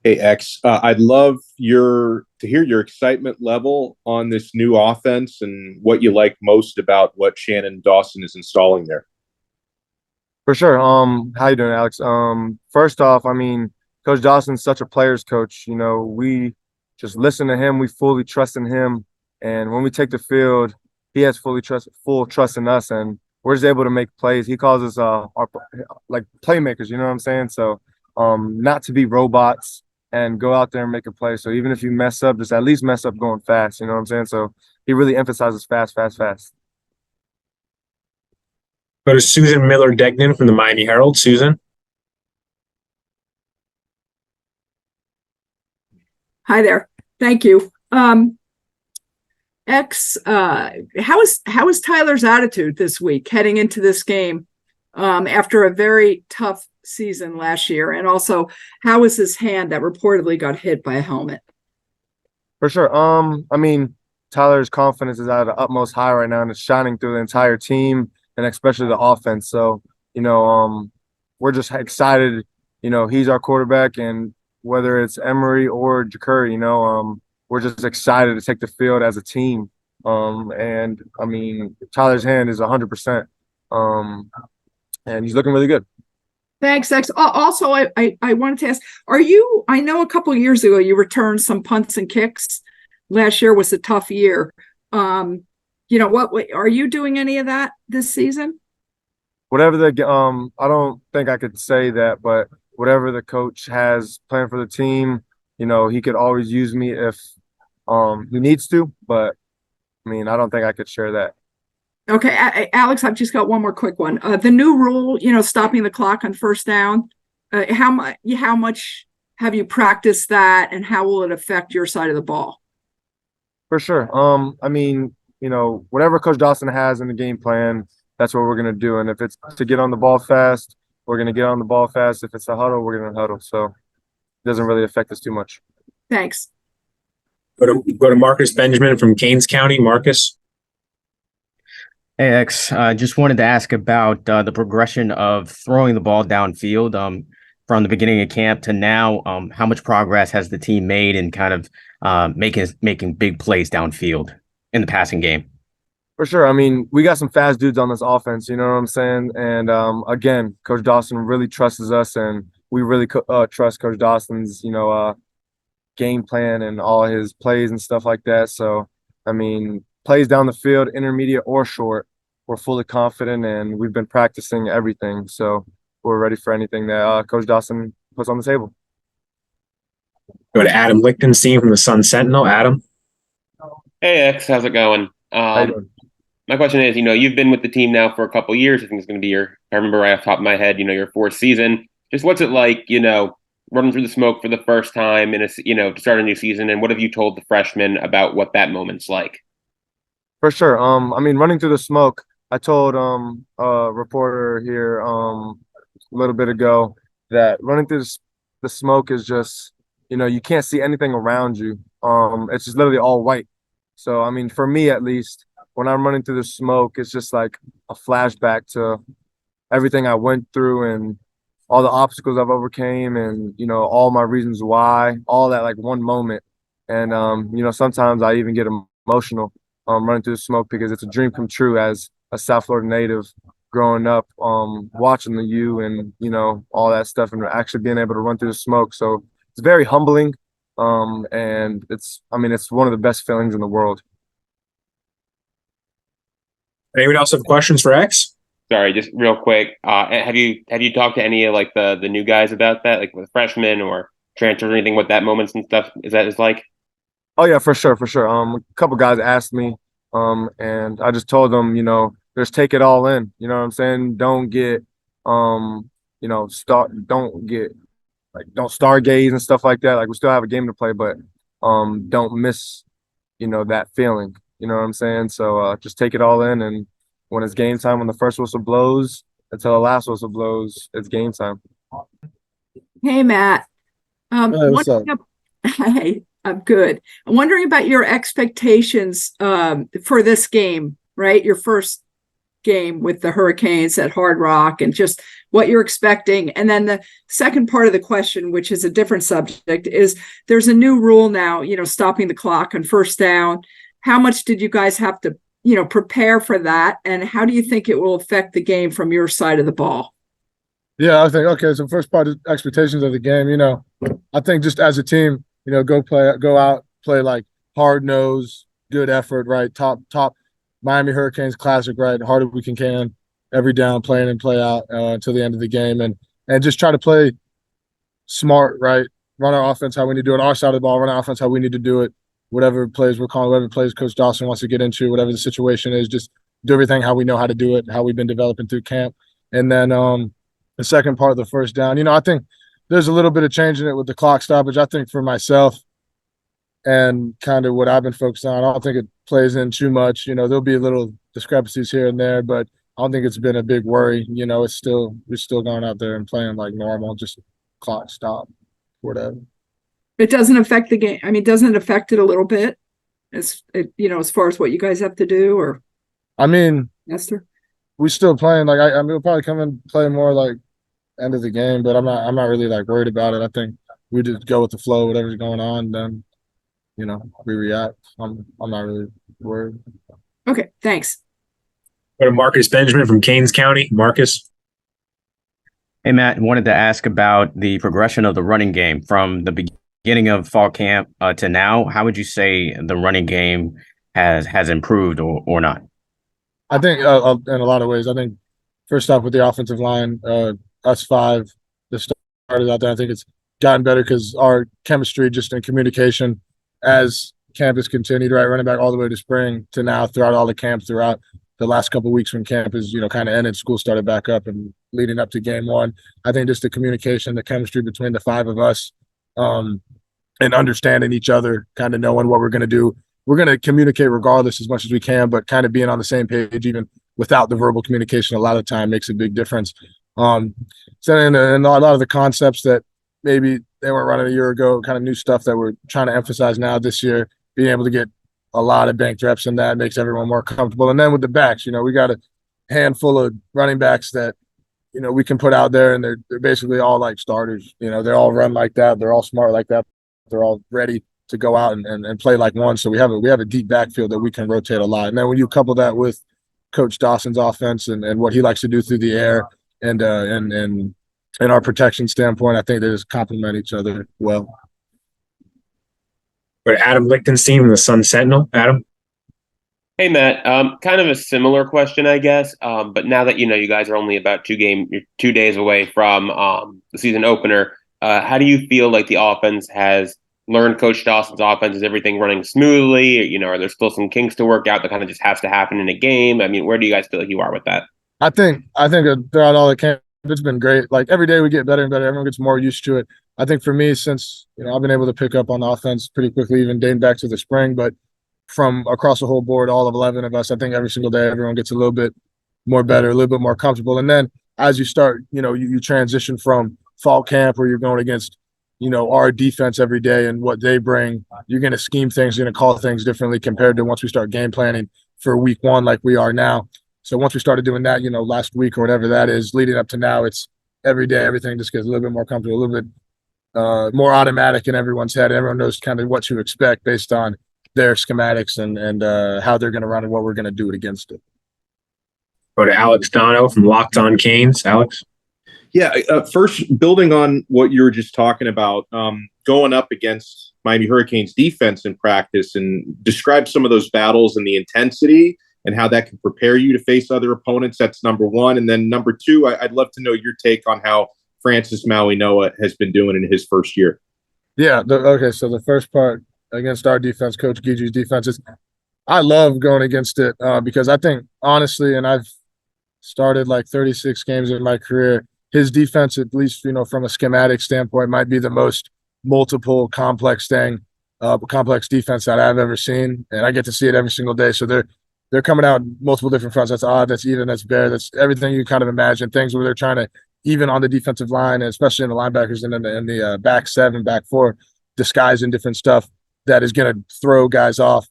Hey X, I'd love to hear your excitement level on this new offense and what you like most about what Shannon Dawson is installing there. For sure. How you doing, Alex? First off, Coach Dawson's such a player's coach. We just listen to him. We fully trust in him, and when we take the field, he has full trust in us, and we're just able to make plays. He calls us our like playmakers. You know what I'm saying? So, not to be robots and go out there and make a play. So even if you mess up, just at least mess up going fast. You know what I'm saying? So he really emphasizes fast, fast, fast. Go to Susan Miller Degnan from the Miami Herald. Susan. Hi there. Thank you. How is Tyler's attitude this week heading into this game after a very tough season last year? And also, how is his hand that reportedly got hit by a helmet? For sure. Tyler's confidence is at the utmost high right now, and it's shining through the entire team and especially the offense. So, we're just excited. He's our quarterback, and whether it's Emery or Jakuri, we're just excited to take the field as a team. Tyler's hand is 100%. And he's looking really good. Thanks, X. Also, I wanted to ask, I know a couple of years ago you returned some punts and kicks. Last year was a tough year. What are you doing any of that this season? Whatever I don't think I could say that, but whatever the coach has planned for the team, he could always use me if he needs to, but I don't think I could share that. Okay, Alex, I've just got one more quick one. The new rule, stopping the clock on first down, how much have you practiced that, and how will it affect your side of the ball? For sure. Whatever Coach Dawson has in the game plan, that's what we're going to do. And if it's to get on the ball fast, we're going to get on the ball fast. If it's a huddle, we're going to huddle. So it doesn't really affect us too much. Thanks. Go to Marcus Benjamin from Keynes County. Marcus. Hey, X, just wanted to ask about the progression of throwing the ball downfield from the beginning of camp to now. How much progress has the team made in kind of making big plays downfield in the passing game? For sure. We got some fast dudes on this offense, you know what I'm saying? And again, Coach Dawson really trusts us, and we really trust Coach Dawson's, game plan and all his plays and stuff like that. So, plays down the field, intermediate or short, we're fully confident, and we've been practicing everything. So we're ready for anything that Coach Dawson puts on the table. Go to Adam Lichtenstein from the Sun Sentinel. Adam. Hey, X, how's it going? My question is, you've been with the team now for a couple of years. I think it's going to be I remember right off the top of my head, your fourth season. Just what's it like, running through the smoke for the first time to start a new season? And what have you told the freshmen about what that moment's like? For sure. Running through the smoke, I told a reporter here a little bit ago that running through the smoke is just, you can't see anything around you. It's just literally all white. So, for me at least, when I'm running through the smoke, it's just like a flashback to everything I went through and all the obstacles I've overcame and, all my reasons why, all that like one moment. And, sometimes I even get emotional running through the smoke because it's a dream come true as a South Florida native growing up, watching the U and, all that stuff and actually being able to run through the smoke. So it's very humbling. And it's one of the best feelings in the world. Anyone else have questions for X? Sorry, just real quick. Have you talked to any of like the new guys about that, like with freshmen or transfers or anything? What that moments and stuff is like? Oh yeah, for sure. A couple guys asked me, and I just told them, just take it all in. You know what I'm saying? Don't get, don't stargaze and stuff like that. Like we still have a game to play, but don't miss, that feeling. You know what I'm saying? So just take it all in, and when it's game time, when the first whistle blows until the last whistle blows, it's game time. Hey, Matt. Hey, what's up? Hey, I'm good. I'm wondering about your expectations for this game, right? Your first game with the Hurricanes at Hard Rock and just what you're expecting. And then the second part of the question, which is a different subject, is there's a new rule now, stopping the clock on first down. How much did you guys have to, prepare for that? And how do you think it will affect the game from your side of the ball? Yeah, I think, okay, so first part of expectations of the game, I think just as a team, go out, play like hard nose, good effort, right? Top Miami Hurricanes classic, right? Hard as we can every down, play in and play out until the end of the game, and just try to play smart, right? Run our offense how we need to do it. Our side of the ball, run our offense how we need to do it. Whatever plays we're calling, whatever plays Coach Dawson wants to get into, whatever the situation is, just do everything how we know how to do it, how we've been developing through camp. And then the second part of the first down, I think there's a little bit of change in it with the clock stoppage. I think for myself and kind of what I've been focused on, I don't think it plays in too much. There'll be little discrepancies here and there, but I don't think it's been a big worry. We're still going out there and playing like normal, just clock stop, whatever. It doesn't affect the game. I mean, doesn't it affect it a little bit as far as what you guys have to do? Or, I mean, Esther, we still playing like I mean, we'll probably come and play more like end of the game, but I'm not really like worried about it. I think we just go with the flow, whatever's going on, then we react. I'm not really worried. Okay, thanks. Go to Marcus Benjamin from Keynes County. Marcus. Hey, Matt, wanted to ask about the progression of the running game from the beginning of fall camp to now. How would you say the running game has improved or not? I think in a lot of ways. I think first off with the offensive line, us five that started out there, I think it's gotten better because our chemistry just in communication as camp has continued, right, running back all the way to spring to now throughout all the camps throughout the last couple of weeks when camp is, kind of ended, school started back up and leading up to game one. I think just the communication, the chemistry between the five of us and understanding each other, kind of knowing what we're going to do. We're going to communicate regardless as much as we can, but kind of being on the same page, even without the verbal communication, a lot of the time makes a big difference. So and a lot of the concepts that maybe they weren't running a year ago, kind of new stuff that we're trying to emphasize now this year, being able to get a lot of banked reps in that makes everyone more comfortable. And then with the backs, we got a handful of running backs that, we can put out there and they're basically all like starters. They all run like that. They're all smart like that. They're all ready to go out and play like one. So we have a deep backfield that we can rotate a lot. And then when you couple that with Coach Dawson's offense and what he likes to do through the air and our protection standpoint, I think they just complement each other well. But Adam Lichtenstein from the Sun Sentinel. Adam. Hey, Matt. Kind of a similar question, I guess. But now that you guys are only about 2 days away from the season opener, how do you feel like the offense has learned Coach Dawson's offense? Is everything running smoothly? Are there still some kinks to work out that kind of just has to happen in a game? I mean, where do you guys feel like you are with that? I think throughout all the camp, it's been great. Like every day we get better and better. Everyone gets more used to it. I think for me, since I've been able to pick up on the offense pretty quickly, even dating back to the spring, but from across the whole board, all of 11 of us, I think every single day everyone gets a little bit more better, a little bit more comfortable. And then as you start, you transition from fall camp where you're going against, our defense every day and what they bring. You're going to scheme things, you're going to call things differently compared to once we start game planning for week one like we are now. So once we started doing that, last week or whatever that is, leading up to now, it's every day everything just gets a little bit more comfortable, a little bit more automatic in everyone's head. Everyone knows kind of what to expect based on their schematics and how they're going to run and what we're going to do it against it. Go to Alex Dono from Locked On Canes. Alex. Yeah, first, building on what you were just talking about, going up against Miami Hurricanes defense in practice, and describe some of those battles and the intensity and how that can prepare you to face other opponents. That's number one. And then number two, I'd love to know your take on how Francis Maui-Noa has been doing in his first year. Yeah, okay, so the first part against our defense, Coach Gigi's defense, is I love going against it because I think, honestly, and I've started like 36 games in my career, his defense, at least, from a schematic standpoint, might be the most multiple, complex defense that I've ever seen. And I get to see it every single day. So they're coming out multiple different fronts. That's odd, that's even, that's bare, that's everything you kind of imagine. Things where they're trying to, even on the defensive line, and especially in the linebackers and in the back seven, back four, disguise in different stuff that is going to throw guys off.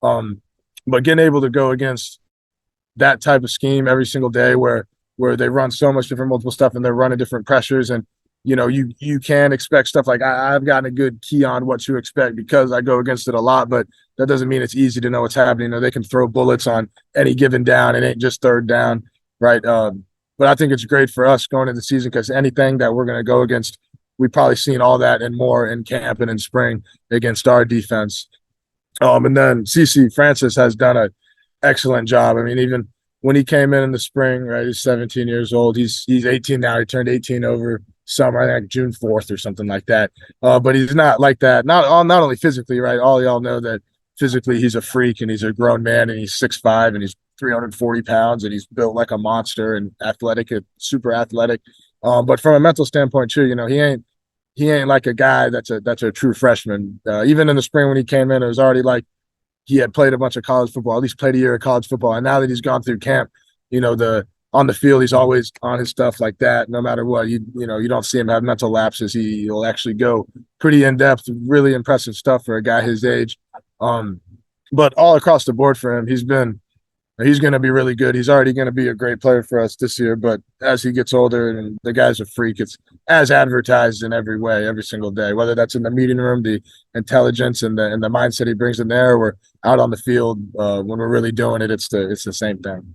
But getting able to go against that type of scheme every single day where they run so much different multiple stuff and they're running different pressures. And you can expect stuff like I've gotten a good key on what to expect because I go against it a lot, but that doesn't mean it's easy to know what's happening. They can throw bullets on any given down. It ain't just third down, right? But I think it's great for us going into the season because anything that we're going to go against, we've probably seen all that and more in camp and in spring against our defense. And then CC Francis has done an excellent job. I mean, even when he came in the spring, right, he's 17 years old. He's 18 now. He turned 18 over summer, I think June 4th or something like that. But he's not like that. Not only physically, right? All y'all know that physically he's a freak and he's a grown man and he's 6'5" and he's 340 pounds and he's built like a monster and athletic, super athletic. But from a mental standpoint too, he ain't like a guy that's a true freshman. Even in the spring when he came in, it was already like he had played a bunch of college football, at least played a year of college football. And now that he's gone through camp, on the field, he's always on his stuff like that. No matter what, you don't see him have mental lapses. He'll actually go pretty in depth, really impressive stuff for a guy his age. But all across the board for him, he's going to be really good. He's already going to be a great player for us this year. But as he gets older and the guy's a freak, it's as advertised in every way, every single day, whether that's in the meeting room, the intelligence and the mindset he brings in there, or out on the field when we're really doing it. It's the same thing.